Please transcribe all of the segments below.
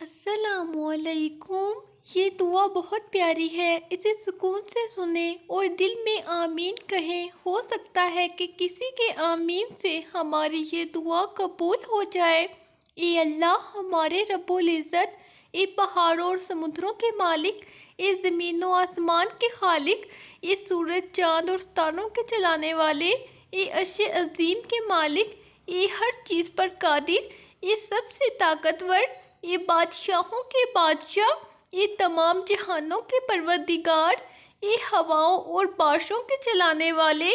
السلام علیکم۔ یہ دعا بہت پیاری ہے، اسے سکون سے سنیں اور دل میں آمین کہیں۔ ہو سکتا ہے کہ کسی کے آمین سے ہماری یہ دعا قبول ہو جائے۔ اے اللہ ہمارے رب العزت، اے پہاڑوں اور سمندروں کے مالک، اے زمین و آسمان کے خالق، اے سورج چاند اور ستاروں کے چلانے والے، اے عرش عظیم کے مالک، اے ہر چیز پر قادر، اے سب سے طاقتور، یہ بادشاہوں کے بادشاہ، یہ تمام جہانوں کے پروردگار، یہ ہواؤں اور بارشوں کے چلانے والے،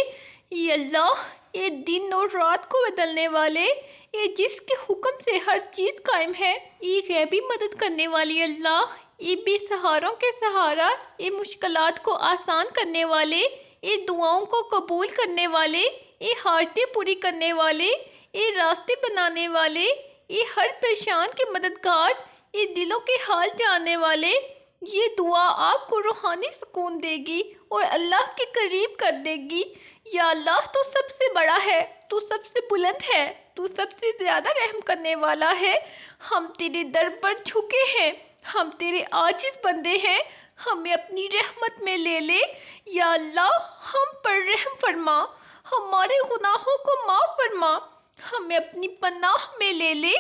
یہ اللہ، یہ دن اور رات کو بدلنے والے، یہ جس کے حکم سے ہر چیز قائم ہے، یہ غیبی مدد کرنے والی اللہ، یہ بے سہاروں کے سہارا، یہ مشکلات کو آسان کرنے والے، یہ دعاؤں کو قبول کرنے والے، یہ حاجتیں پوری کرنے والے، یہ راستے بنانے والے، یہ ہر پریشان کے مددگار، یہ دلوں کے حال جاننے والے۔ یہ دعا آپ کو روحانی سکون دے گی اور اللہ کے قریب کر دے گی۔ یا اللہ تو سب سے بڑا ہے، تو سب سے بلند ہے، تو سب سے زیادہ رحم کرنے والا ہے۔ ہم تیرے در پر جھکے ہیں، ہم تیرے عاجز بندے ہیں، ہمیں اپنی رحمت میں لے لے۔ یا اللہ ہم پر رحم فرما، ہمارے گناہوں کو معاف فرما، ہمیں اپنی پناہ میں لے لے۔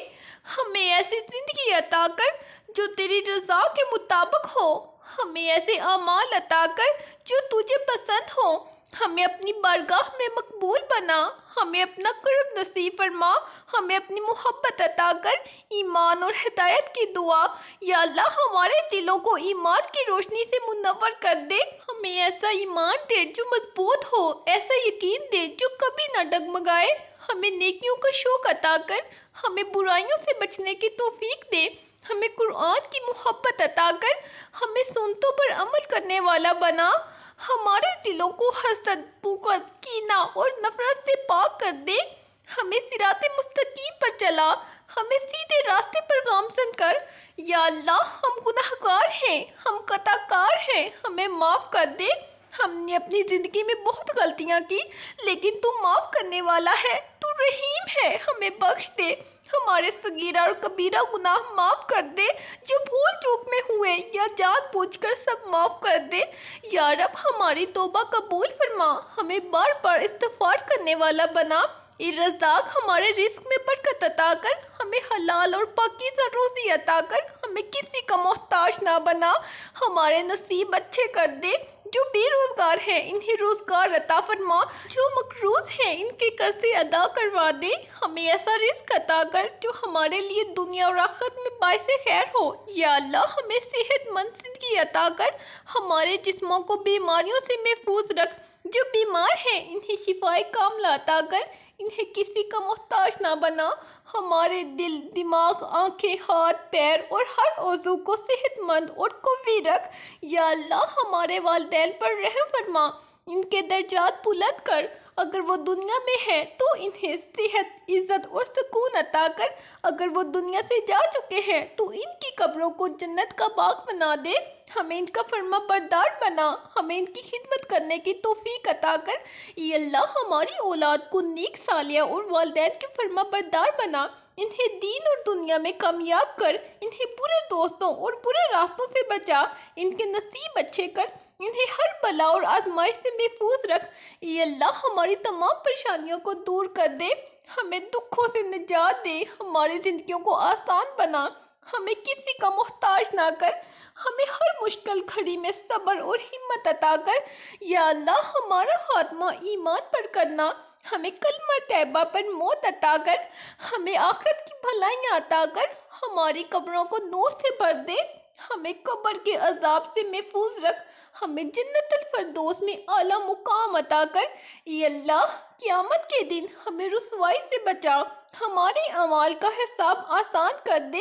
ہمیں ایسی زندگی عطا کر جو تیری رضا کے مطابق ہو، ہمیں ایسے اعمال عطا کر جو تجھے پسند ہو، ہمیں اپنی بارگاہ میں مقبول بنا، ہمیں اپنا قرب نصیب فرما، ہمیں اپنی محبت عطا کر۔ ایمان اور ہدایت کی دعا۔ یا اللہ ہمارے دلوں کو ایمان کی روشنی سے منور کر دے، ہمیں ایسا ایمان دے جو مضبوط ہو، ایسا یقین دے جو کبھی نہ ڈگمگائے، ہمیں نیکیوں کا شوق عطا کر، ہمیں برائیوں سے بچنے کی توفیق دے، ہمیں قرآن کی محبت عطا کر، ہمیں سنتوں پر عمل کرنے والا بنا، ہمارے دلوں کو حسد، بغض، کینہ اور نفرت سے پاک کر دے، ہمیں صراط مستقیم پر چلا، ہمیں سیدھے راستے پر گامزن کر۔ یا اللہ ہم گناہگار ہیں، ہم خطا کار ہیں، ہمیں معاف کر دے۔ ہم نے اپنی زندگی میں بہت غلطیاں کی، لیکن تو معاف کرنے والا ہے، تو رحیم ہے، ہمیں بخش دے۔ ہمارے صغیرہ اور کبیرہ گناہ معاف کر دے، جو بھول چوک میں ہوئے یا جان بوجھ کر سب معاف کر دے۔ یا رب ہماری توبہ قبول فرما، ہمیں بار بار استغفار کرنے والا بنا۔ اے رزاق ہمارے رزق میں برکت عطا کر، ہمیں حلال اور پاکیزہ روزی عطا کر، ہمیں کسی کا محتاج نہ بنا، ہمارے نصیب اچھے کر دے۔ جو بے روزگار ہیں انہیں روزگار عطا فرما، جو مقروض ہیں ان کے قرضے ادا کروا دے، ہمیں ایسا رزق عطا کر جو ہمارے لیے دنیا اور آخرت میں باعث خیر ہو۔ یا اللہ ہمیں صحت مند زندگی عطا کر، ہمارے جسموں کو بیماریوں سے محفوظ رکھ، جو بیمار ہیں انہیں شفائے کاملہ عطا کر، انہیں کسی کا محتاج نہ بنا، ہمارے دل، دماغ، آنکھیں، ہاتھ، پیر اور ہر عضو کو صحت مند اور قوی رکھ۔ یا اللہ ہمارے والدین پر رحم فرما، ان کے درجات بلند کر، اگر وہ دنیا میں ہیں تو انہیں صحت، عزت اور سکون عطا کر، اگر وہ دنیا سے جا چکے ہیں تو ان کی قبروں کو جنت کا باغ بنا دے، ہمیں ان کا فرما بردار بنا، ہمیں ان کی خدمت کرنے کی توفیق عطا کر۔ اے اللہ ہماری اولاد کو نیک صالحہ اور والدین کے فرما بردار بنا، انہیں دین اور دنیا میں کامیاب کر، انہیں برے دوستوں اور برے راستوں سے بچا، ان کے نصیب اچھے کر، انہیں ہر بلا اور آزمائش سے محفوظ رکھ۔ اے اللہ ہماری تمام پریشانیوں کو دور کر دے، ہمیں دکھوں سے نجات دے، ہماری زندگیوں کو آسان بنا، ہمیں کسی کا محتاج نہ کر، ہمیں ہر مشکل گھڑی میں صبر اور ہمت عطا کر۔ یا اللہ ہمارا خاتمہ ایمان پر کرنا، ہمیں کلمہ طیبہ پر موت عطا کر، ہمیں آخرت کی بھلائیاں عطا کر، ہماری قبروں کو نور سے بھر دے، ہمیں قبر کے عذاب سے محفوظ رکھ، ہمیں جنت الفردوس میں اعلیٰ مقام عطا کر۔ اے اللہ قیامت کے دن ہمیں رسوائی سے بچا، ہمارے اعمال کا حساب آسان کر دے،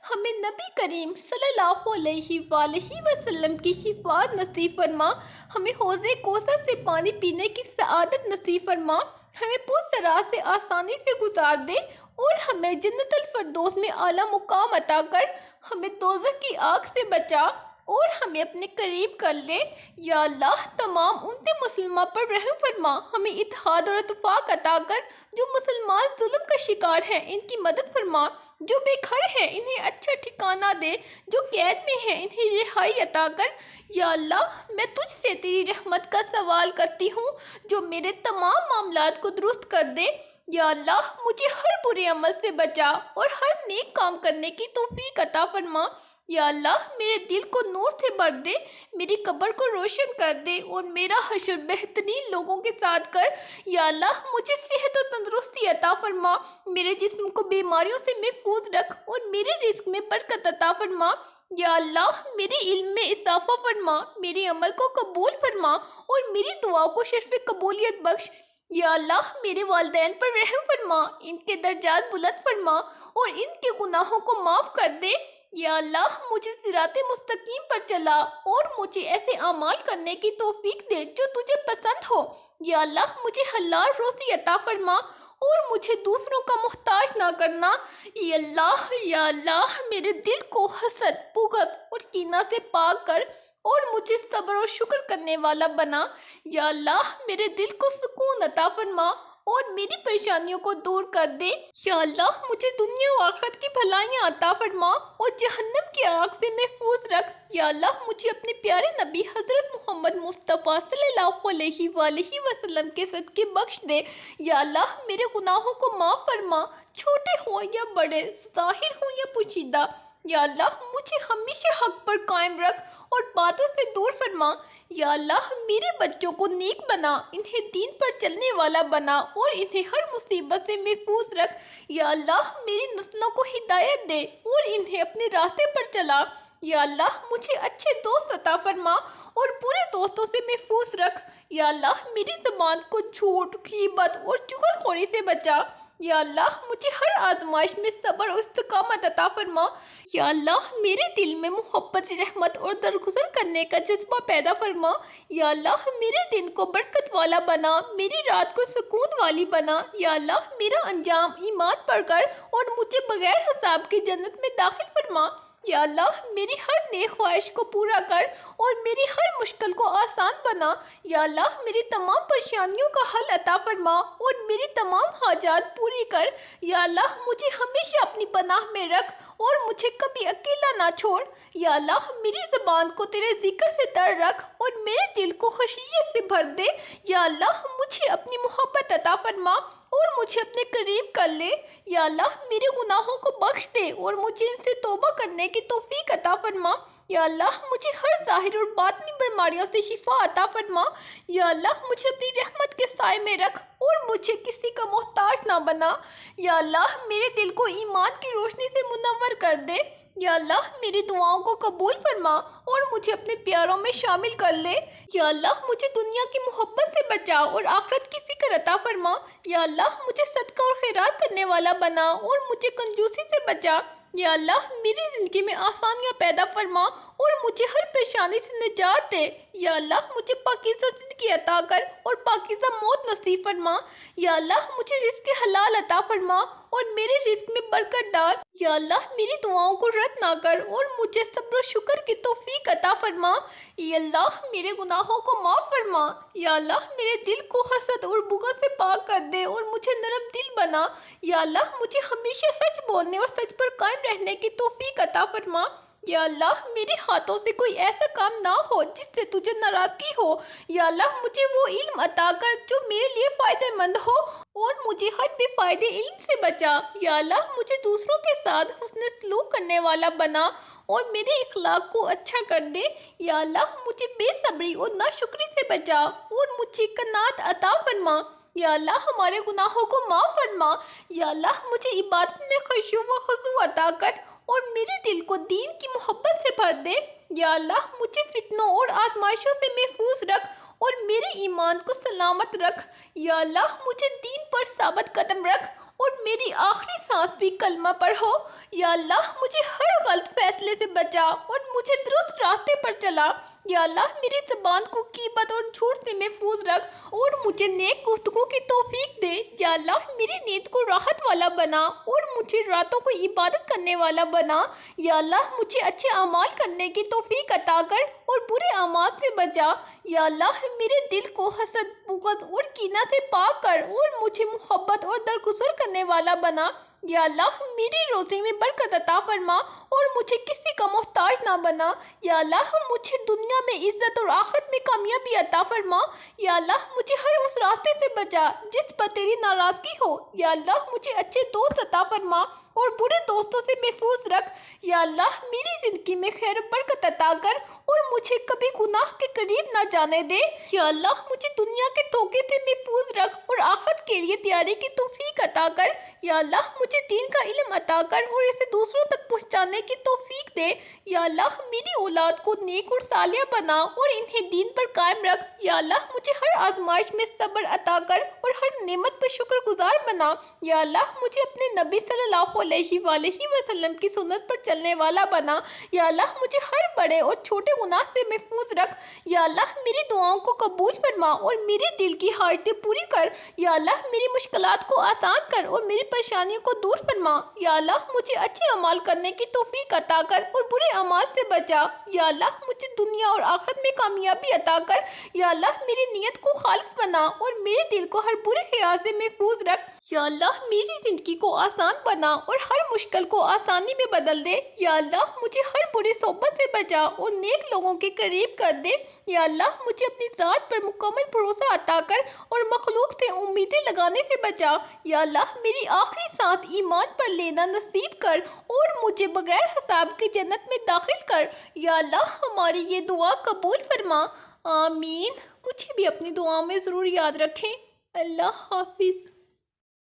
ہمیں نبی کریم صلی اللہ علیہ وآلہ وسلم کی شفاعت نصیب فرما، ہمیں حوض کوثر سے پانی پینے کی سعادت نصیب فرما، ہمیں پور صراط سے آسانی سے گزار دے اور ہمیں جنت الفردوس میں اعلیٰ مقام عطا کر، ہمیں دوزخ کی آگ سے بچا، اور ہمیں اپنے قریب کر لے۔ یا اللہ تمام امت مسلمہ پر رحم فرما، ہمیں اتحاد اور اتفاق عطا کر۔ جو مسلمان ظلم کا شکار ہیں ان کی مدد فرما، جو بے گھر ہیں انہیں اچھا ٹھکانہ دے، جو قید میں ہیں انہیں رہائی عطا کر۔ یا اللہ میں تجھ سے تیری رحمت کا سوال کرتی ہوں جو میرے تمام معاملات کو درست کر دے۔ یا اللہ مجھے ہر برے عمل سے بچا اور ہر نیک کام کرنے کی توفیق عطا فرما۔ یا اللہ میرے دل کو نور سے بھر دے، میری قبر کو روشن کر دے اور میرا حشر بہترین لوگوں کے ساتھ کر۔ یا اللہ مجھے صحت و تندرستی عطا فرما، میرے جسم کو بیماریوں سے محفوظ رکھ اور میرے رزق میں برکت عطا فرما۔ یا اللہ میرے علم میں اضافہ فرما، میرے عمل کو قبول فرما اور میری دعا کو شرف قبولیت بخش۔ یا اللہ میرے والدین پر رحم فرما، ان کے درجات بلند فرما اور ان کے گناہوں کو معاف کر دے۔ یا اللہ مجھے صراط مستقیم پر چلا اور مجھے ایسے اعمال کرنے کی توفیق دے جو تجھے پسند ہو۔ یا اللہ مجھے حلال روزی عطا فرما اور مجھے دوسروں کا محتاج نہ کرنا۔ یا اللہ میرے دل کو حسد، بغض اور کینہ سے پاک کر اور مجھے صبر و شکر کرنے والا بنا۔ یا اللہ میرے دل کو سکون عطا فرما اور میری پریشانیوں کو دور کر دے۔ یا اللہ مجھے دنیا و آخرت کی بھلائیاں عطا فرما اور جہنم کی آگ سے محفوظ رکھ۔ یا اللہ مجھے اپنے پیارے نبی حضرت محمد مصطفیٰ صلی اللہ علیہ وآلہ وسلم کے صدقے بخش دے۔ یا اللہ میرے گناہوں کو معاف فرما، چھوٹے ہوں یا بڑے، ظاہر ہوں یا پوشیدہ۔ یا اللہ مجھے ہمیشہ حق پر قائم رکھ اور باطل سے دور فرما۔ یا اللہ میرے بچوں کو نیک بنا، انہیں دین پر چلنے والا بنا اور انہیں ہر مصیبت سے محفوظ رکھ۔ یا اللہ میری نسلوں کو ہدایت دے اور انہیں اپنے راستے پر چلا۔ یا اللہ مجھے اچھے دوست عطا فرما اور برے دوستوں سے محفوظ رکھ۔ یا اللہ میری زبان کو جھوٹ، غیبت اور چغلخوری سے بچا۔ یا اللہ مجھے ہر آزمائش میں صبر اور استقامت عطا فرما۔ یا اللہ میرے دل میں محبت، رحمت اور درگزر کرنے کا جذبہ پیدا فرما۔ یا اللہ میرے دن کو برکت والا بنا، میری رات کو سکون والی بنا۔ یا اللہ میرا انجام ایمان پر کر اور مجھے بغیر حساب کی جنت میں داخل فرما۔ یا اللہ میری ہر نیک خواہش کو پورا کر اور میری ہر مشکل کو آسان بنا۔ یا اللہ میری تمام پریشانیوں کا حل عطا فرما اور میری تمام حاجات پوری کر۔ یا اللہ مجھے ہمیشہ اپنی پناہ میں رکھ اور مجھے کبھی اکیلا نہ چھوڑ۔ یا اللہ میری زبان کو تیرے ذکر سے تر رکھ اور میرے دل کو خشیت سے بھر دے۔ یا اللہ مجھے اپنی محبت عطا فرما اور مجھے اپنے قریب کر لے۔ یا اللہ میرے گناہوں کو بخش دے اور مجھے ان سے توبہ کرنے کی توفیق عطا فرما۔ یا اللہ مجھے ہر ظاہر اور باطنی بیماریوں سے شفا عطا فرما۔ یا اللہ مجھے اپنی رحمت کے سائے میں رکھ اور مجھے کسی کا محتاج نہ بنا۔ یا اللہ میرے دل کو ایمان کی روشنی سے منور کر دے۔ یا اللہ میری دعاؤں کو قبول فرما اور مجھے اپنے پیاروں میں شامل کر لے۔ یا اللہ مجھے دنیا کی محبت سے بچا اور آخرت کی فکر عطا فرما۔ یا اللہ مجھے صدقہ اور خیرات کرنے والا بنا اور مجھے کنجوسی سے بچا۔ یا اللہ میری زندگی میں آسانیاں پیدا فرما اور مجھے ہر پریشانی سے نجات دے۔ یا اللہ مجھے پاکیزہ زندگی عطا کر اور پاکیزہ موت نصیب فرما۔ یا اللہ مجھے رزق حلال عطا فرما اور میرے رزق میں برکت ڈال۔ یا اللہ میری دعاؤں کو رد نہ کر اور مجھے صبر و شکر کی توفیق عطا فرما۔ یا اللہ میرے گناہوں کو معاف فرما۔ یا اللہ میرے دل کو حسد اور بغض سے پاک کر دے اور مجھے نرم دل بنا۔ یا اللہ مجھے ہمیشہ سچ بولنے اور سچ پر قائم رہنے کی توفیق عطا فرما۔ یا اللہ میرے ہاتھوں سے کوئی ایسا کام نہ ہو جس سے تجھے ناراضگی ہو۔ یا اللہ مجھے وہ علم عطا کر جو میرے لیے فائدہ مند ہو اور مجھے ہر بے فائدے علم سے بچا۔ یا اللہ مجھے دوسروں کے ساتھ حسن سلوک کرنے والا بنا اور میرے اخلاق کو اچھا کر دے۔ یا اللہ مجھے بے صبری اور ناشکری سے بچا اور مجھے قناعت عطا فرما۔ یا اللہ ہمارے گناہوں کو معاف فرما۔ یا اللہ مجھے عبادت میں خشوع و خضوع عطا کر اور میرے دل کو دین کی محبت سے بھر دے۔ یا اللہ مجھے فتنوں اور آزمائشوں سے محفوظ رکھ اور میرے ایمان کو سلامت رکھ۔ یا اللہ مجھے دین پر ثابت قدم رکھ اور میری آخری سانس بھی کلمہ پر ہو۔ یا اللہ مجھے ہر غلط فیصلے سے بچا اور مجھے درست راستے پر چلا۔ یا اللہ میری زبان کو غیبت اور جھوٹ سے محفوظ رکھ اور مجھے نیک گفتگو کی توفیق دے۔ یا اللہ میری نیند کو راحت والا بنا اور مجھے راتوں کو عبادت کرنے والا بنا۔ یا اللہ مجھے اچھے اعمال کرنے کی توفیق عطا کر اور برے اعمال سے بچا۔ یا اللہ میرے دل کو حسد، بغض اور کینہ سے پاک کر اور مجھے محبت اور درگزر کرنے والا بنا۔ یا اللہ میری روزی میں برکت عطا فرما اور مجھے کسی کا محتاج نہ بنا۔ یا اللہ مجھے دنیا میں عزت اور آخرت میں کامیابی عطا فرما۔ یا اللہ مجھے ہر اس راستے سے بچا جس پر تیری ناراضگی ہو۔ یا اللہ مجھے اچھے دوست عطا فرما اور برے دوستوں سے محفوظ رکھ۔ یا اللہ میری زندگی میں خیر و برکت عطا کر اور مجھے کبھی گناہ کے قریب نہ جانے دے۔ یا اللہ مجھے دنیا کے دھوکے سے محفوظ رکھ اور آخرت کے لیے تیاری کی توفیق عطا کر۔ یا اللہ مجھے دین کا علم عطا کر اور اسے دوسروں تک پہنچانے کی توفیق دے۔ یا اللہ میری اولاد کو نیک اور صالح بنا اور انہیں دین پر قائم رکھ۔ یا اللہ مجھے ہر آزمائش میں صبر عطا کر اور ہر نعمت پر شکر گزار بنا۔ یا اللہ مجھے اپنے نبی صلی اللہ علیہ وآلہ وسلم کی سنت پر چلنے والا بنا۔ یا اللہ مجھے ہر بڑے اور چھوٹے گناہ سے محفوظ رکھ۔ یا اللہ میری دعاؤں کو قبول فرما اور میرے دل کی حاجتیں پوری کر۔ یا اللہ میری مشکلات کو آسان کر اور میری پریشانیوں کو دور فرما۔ یا اللہ مجھے اچھے اعمال کرنے کی توفیق عطا کر اور برے اعمال سے بچا۔ یا اللہ مجھے دنیا اور آخرت میں کامیابی عطا کر۔ یا اللہ میری نیت کو خالص بنا اور میرے دل کو ہر برے خیال سے محفوظ رکھ۔ یا اللہ میری زندگی کو آسان بنا اور ہر مشکل کو آسانی میں بدل دے۔ یا اللہ مجھے ہر بری صحبت سے بچا اور نیک لوگوں کے قریب کر دے۔ یا اللہ مجھے اپنی ذات پر مکمل بھروسہ عطا کر اور مخلوق سے امیدیں لگانے سے بچا۔ یا اللہ میری آخری سانس ایمان پر لینا نصیب کر اور مجھے بغیر حساب کی جنت میں داخل کر۔ یا اللہ ہماری یہ دعا قبول فرما، آمین۔ مجھے بھی اپنی دعاؤں میں ضرور یاد رکھیں۔ اللہ حافظ۔